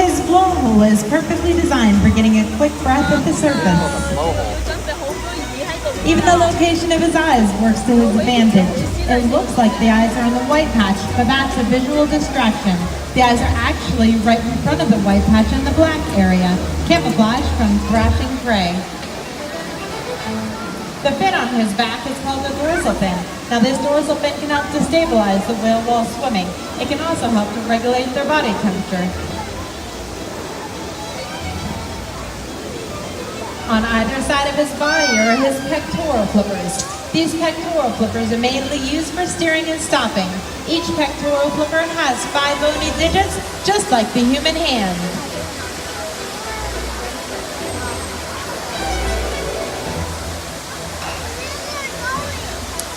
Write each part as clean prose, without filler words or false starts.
His blowhole is perfectly designed for getting a quick breath at the surface. Even the location of his eyes works to his advantage. It looks like the eyes are on the white patch, but that's a visual distraction. The eyes are actually right in front of the white patch in the black area, camouflage from thrashing prey. The fin on his back is called a dorsal fin. Now this dorsal fin can help to stabilize the whale while swimming. It can also help to regulate their body temperature. On either side of his body are his pectoral flippers. These pectoral flippers are mainly used for steering and stopping. Each pectoral flipper has 5 bony digits, just like the human hand.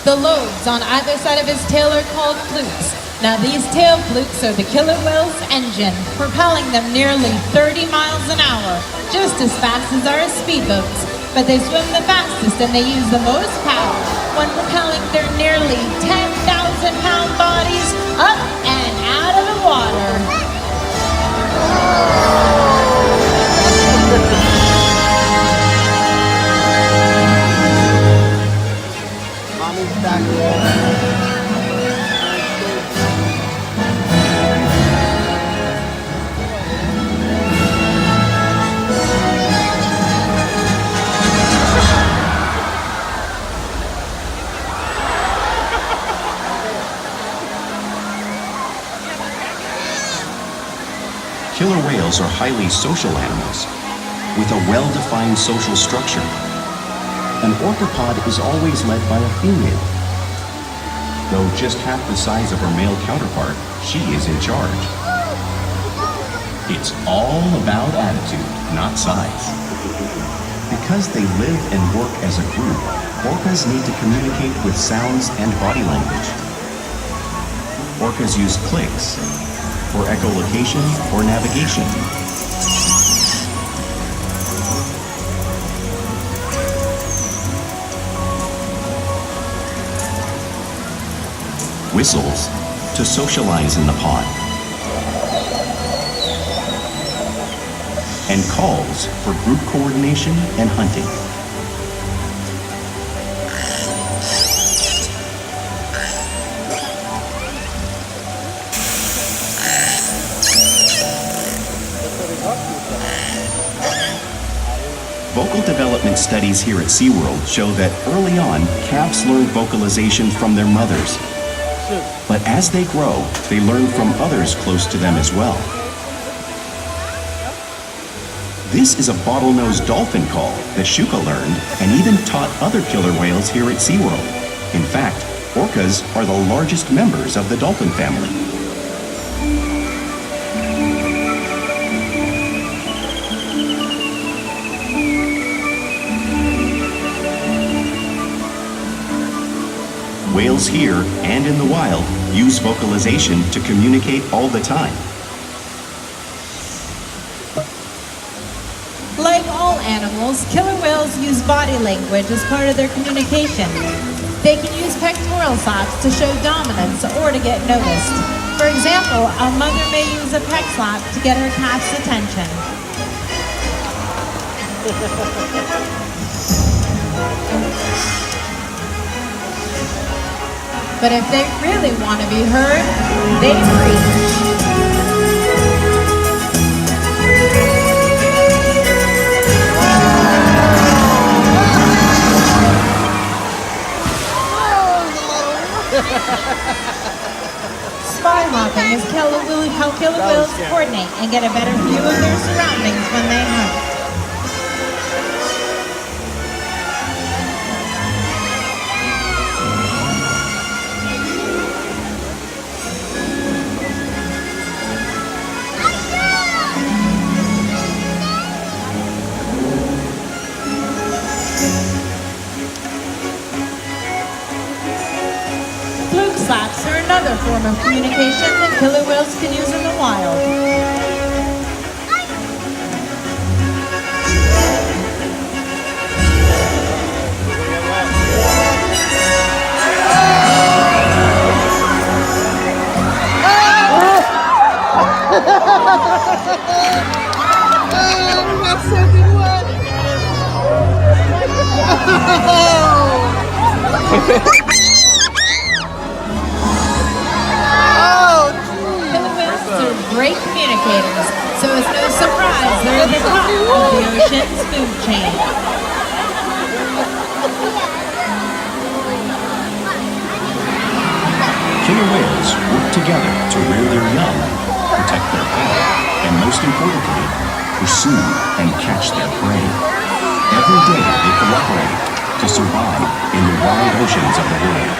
The lobes on either side of his tail are called flukes. Now these tail flukes are the killer whale's engine, propelling them nearly 30 miles an hour, just as fast as our speedboats. But they swim the fastest and they use the most power when propelling their nearly 10,000-pound bodies up and out of the water. Mommy's back. Killer whales are highly social animals with a well-defined social structure. An orcapod is always led by a female. Though just half the size of her male counterpart, she is in charge. It's all about attitude, not size. Because they live and work as a group, orcas need to communicate with sounds and body language. Orcas use clicks for echolocation or navigation. Whistles to socialize in the pod. And calls for group coordination and hunting. Vocal development studies here at SeaWorld show that early on, calves learn vocalization from their mothers. But as they grow, they learn from others close to them as well. This is a bottlenose dolphin call that Shuka learned and even taught other killer whales here at SeaWorld. In fact, orcas are the largest members of the dolphin family. Whales here and in the wild use vocalization to communicate all the time. Like all animals, killer whales use body language as part of their communication. They can use pectoral slaps to show dominance or to get noticed. For example, a mother may use a pec slap to get her calf's attention. But if they really want to be heard, they preach. Spy hopping is how killer whales coordinate and get a better view of their surroundings when they hunt. Slaps are another form of communication that killer whales can use in the wild. we got soaking wet. Killer whales are great communicators, so it's no surprise they're at the top of the ocean's food chain. Killer whales work together to rear their young, protect their prey, and most importantly, pursue and catch their prey. Every day they cooperate to survive in the wide oceans of the world.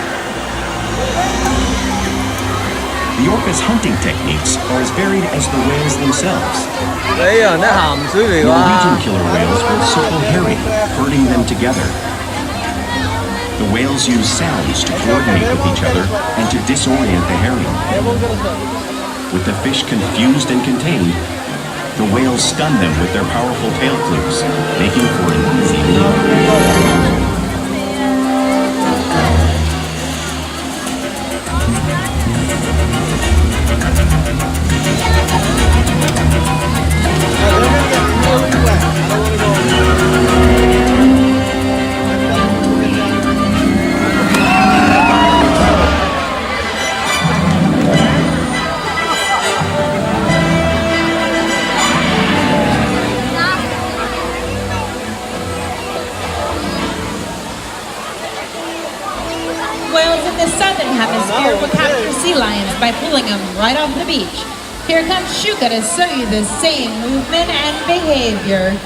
The orca's hunting techniques are as varied as the whales themselves. Norwegian killer whales will circle herring, herding them together. The whales use sounds to coordinate with each other and to disorient the herring. With the fish confused and contained, the whales stun them with their powerful tail flukes, making for an easy meal. Whales in the southern hemisphere will capture sea lions by pulling them right off the beach. Here comes Shuka to show you the same movement and behavior.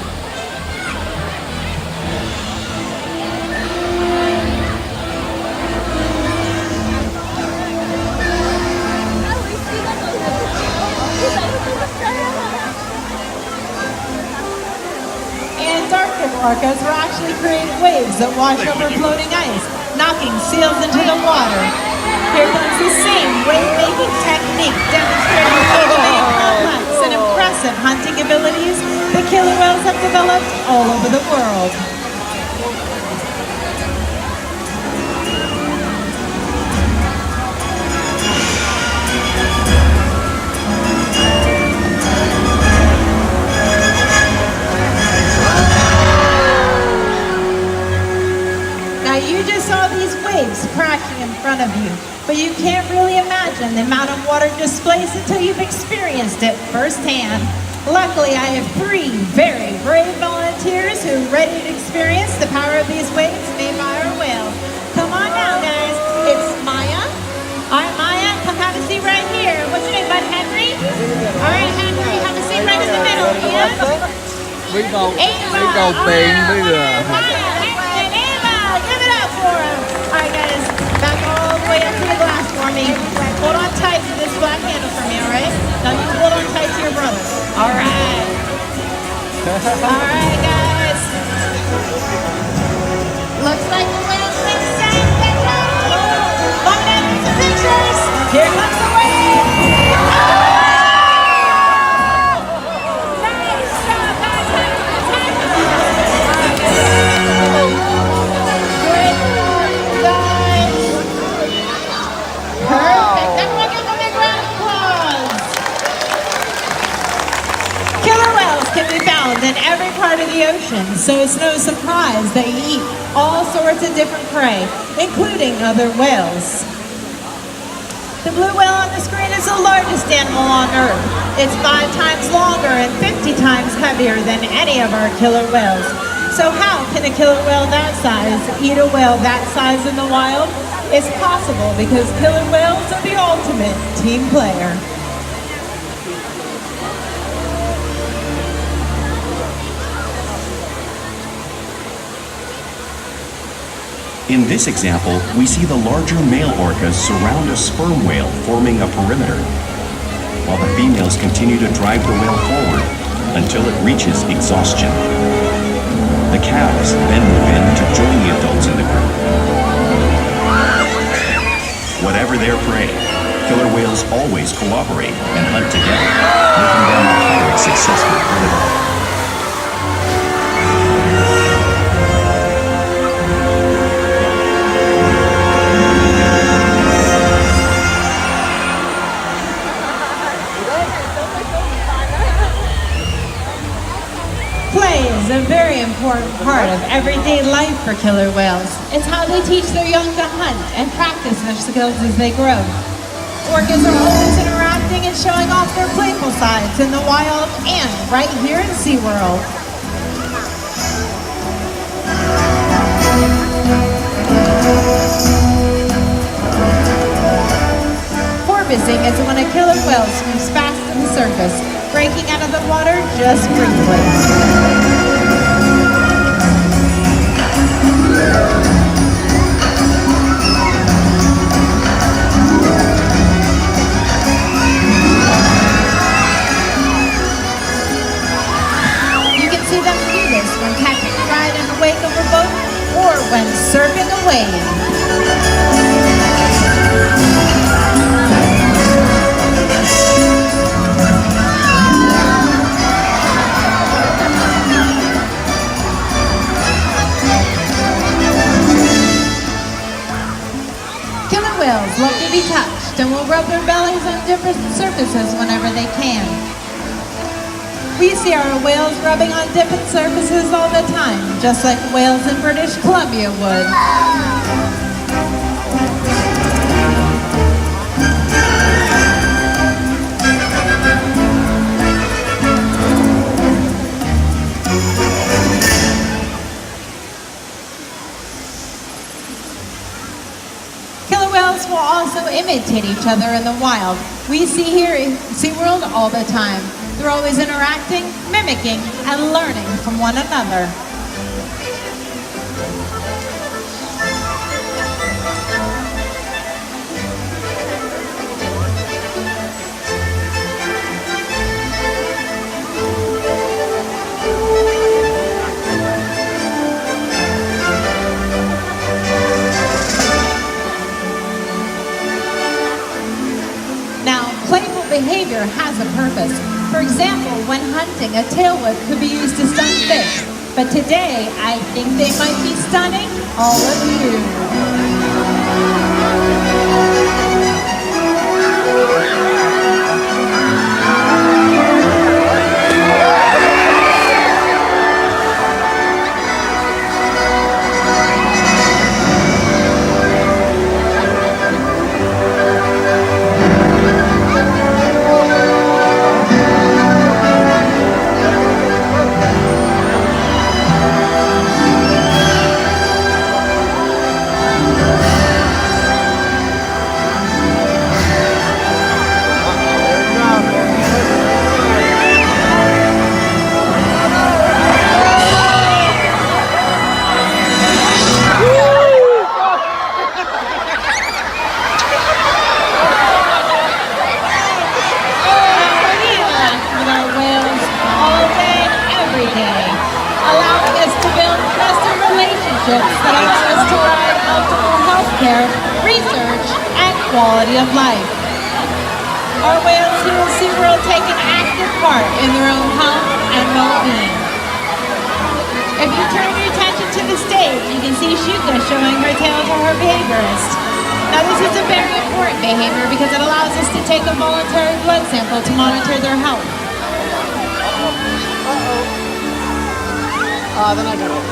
Antarctic orcas will actually create waves that wash over floating ice, knocking seals into the water. Here comes the same wave-making technique demonstrating so many complex and impressive hunting abilities that killer whales have developed all over the world. You just saw these waves crashing in front of you, but you can't really imagine the amount of water displaced until you've experienced it firsthand. Luckily, I have 3 very brave volunteers who are ready to experience the power of these waves made by our whales. Come on now, guys. It's Maya. All right, Maya, come have a seat right here. What's your name, bud? Henry? All right, Henry, have a seat right in the middle. Ian? Ava. Give it up for him. All right, guys, back all the way up to the glass for me. Hold on tight to this black handle for me, all right? Now you hold on tight to your brother. All right. All right, guys. Looks like the whale's been saved. Mom and Dad, some pictures. Here comes the whale. Nice job, guys. Perfect. Everyone give them a big round of applause. Killer whales can be found in every part of the ocean, so it's no surprise they eat all sorts of different prey, including other whales. The blue whale on the screen is the largest animal on Earth. It's 5 times longer and 50 times heavier than any of our killer whales. So how can a killer whale that size eat a whale that size in the wild? It's possible because killer whales are the ultimate team player. In this example, we see the larger male orcas surround a sperm whale, forming a perimeter, while the females continue to drive the whale forward until it reaches exhaustion. The calves then move in to join the adults in the group. Whatever their prey, killer whales always cooperate and hunt together, making them a highly successful predator. Play is a very important part of everyday life for killer whales. It's how they teach their young to hunt and practice their skills as they grow. Orcas are always interacting and showing off their playful sides in the wild and right here in SeaWorld. Porpoising is when a killer whale swims fast to the surface, breaking out of the water just briefly. You can see them do this when catching a ride in the wake of a boat or when surfing a wave. Whales love to be touched and will rub their bellies on different surfaces whenever they can. We see our whales rubbing on different surfaces all the time, just like whales in British Columbia would. Whales will also imitate each other in the wild. We see here in SeaWorld all the time. They're always interacting, mimicking, and learning from one another. Playful behavior has a purpose. For example, when hunting, a tailwhip could be used to stun fish. But today, I think they might be stunning all of you. That allow us to provide multiple healthcare, research, and quality of life. Our whales here at SeaWorld take an active part in their own health and well-being. If you turn your attention to the stage, you can see Shuka showing her tail to her behaviorist. Now this is a very important behavior because it allows us to take a voluntary blood sample to monitor their health. Then I got it.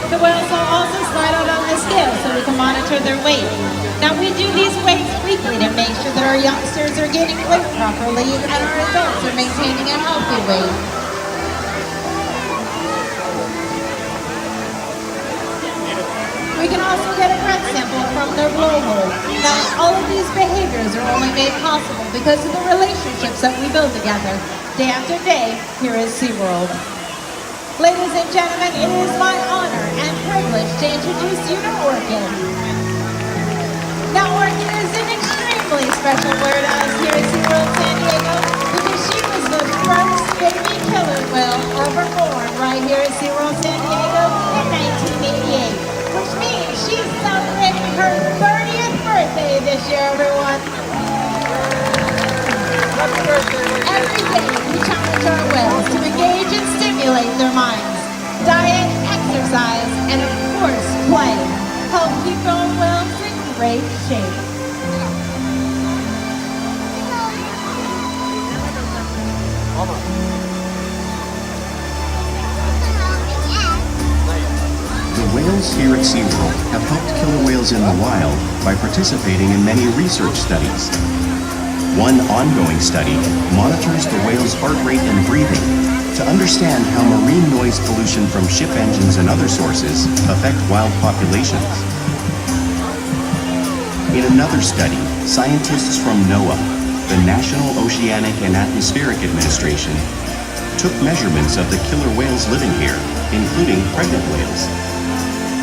The whales will also slide out on the scale so we can monitor their weight. Now we do these weights weekly to make sure that our youngsters are gaining weight properly and our adults are maintaining a healthy weight. We can also get a breath sample from their blowhole. Now all of these behaviors are only made possible because of the relationships that we build together, day after day, here at SeaWorld. Ladies and gentlemen, it is my honor and privilege to introduce you to Orchid. Now Orchid is an extremely special bird to us here at SeaWorld San Diego because she was the first baby killer whale ever born right here at SeaWorld San Diego in 1988, which means she's celebrating her 30th birthday this year, everyone. Every day we challenge our whales to engage and stimulate their minds. Diet, exercise, and of course play help keep our whales in great shape. Almost. scientists here at SeaWorld have helped killer whales in the wild by participating in many research studies. One ongoing study monitors the whale's heart rate and breathing to understand how marine noise pollution from ship engines and other sources affect wild populations. In another study, scientists from NOAA, the National Oceanic and Atmospheric Administration, took measurements of the killer whales living here, including pregnant whales.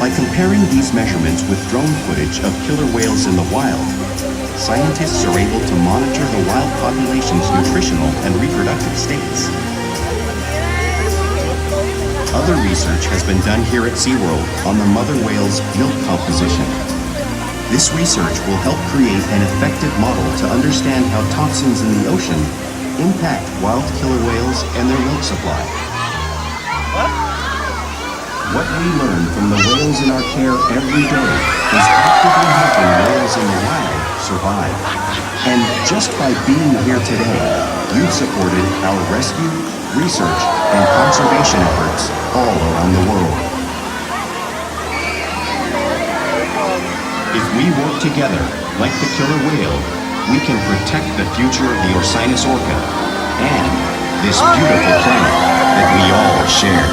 By comparing these measurements with drone footage of killer whales in the wild, scientists are able to monitor the wild population's nutritional and reproductive states. Other research has been done here at SeaWorld on the mother whale's milk composition. This research will help create an effective model to understand how toxins in the ocean impact wild killer whales and their milk supply. What we learn from the whales in our care every day is actively helping whales in the wild survive. And just by being here today, you've supported our rescue, research, and conservation efforts all around the world. If we work together, like the killer whale, we can protect the future of the Orcinus orca and this beautiful planet that we all share.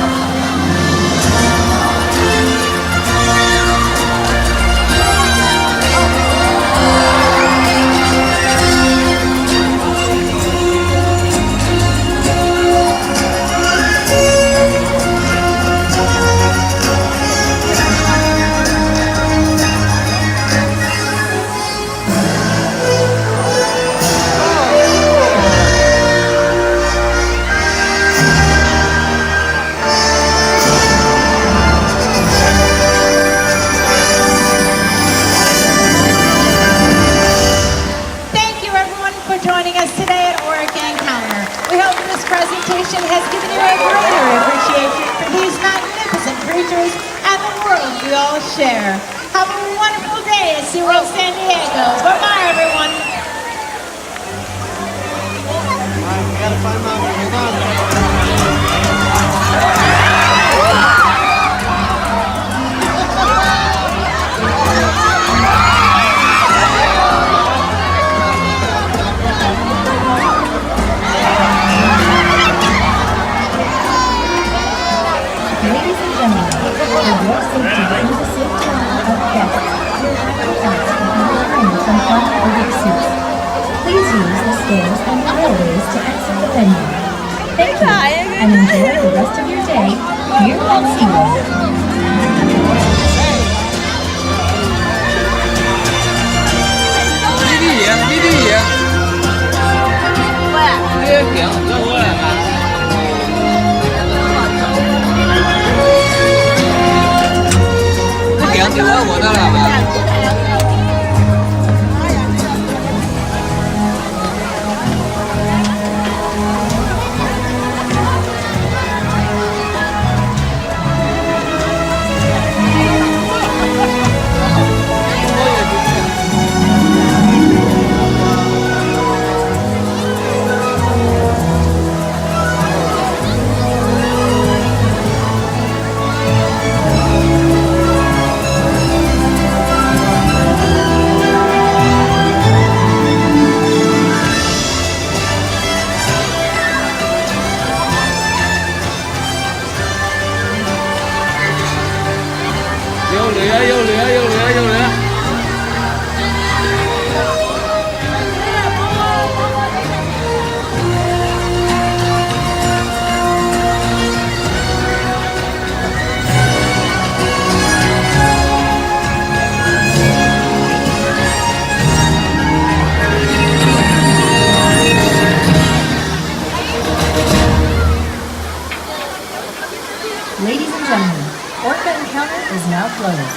Has given you a greater appreciation for these magnificent creatures and the world we all share. Have a wonderful day at SeaWorld San Diego. Bye-bye, everyone. We gotta find out. Hold on. Ladies and gentlemen, for your safety and the safety of guests, your backpacks will be refrained from claustrophobic suits. Please use the stairs and the railways to exit the venue. Thank you, and enjoy the rest of your day here at SeaWorld. Ladies and gentlemen, Orca Encounter is now closed.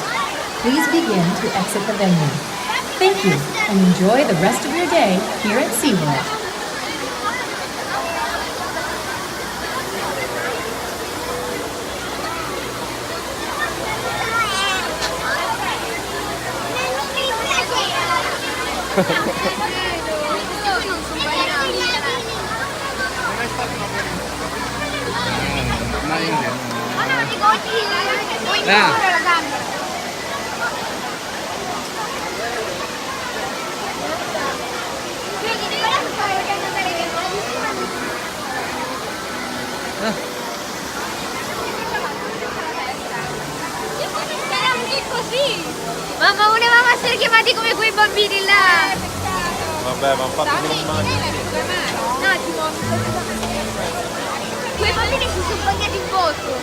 Please begin to exit the venue. Thank you, and enjoy the rest of your day here at SeaWorld. Na English. non dico oggi la gamba. Vedi, guarda che stavo vedendo delle così. Mamma, volevamo essere chiamati come quei bambini là. Vabbè, ma fatto con mani. Un attimo. Quei bambini si sono bagnati in botto.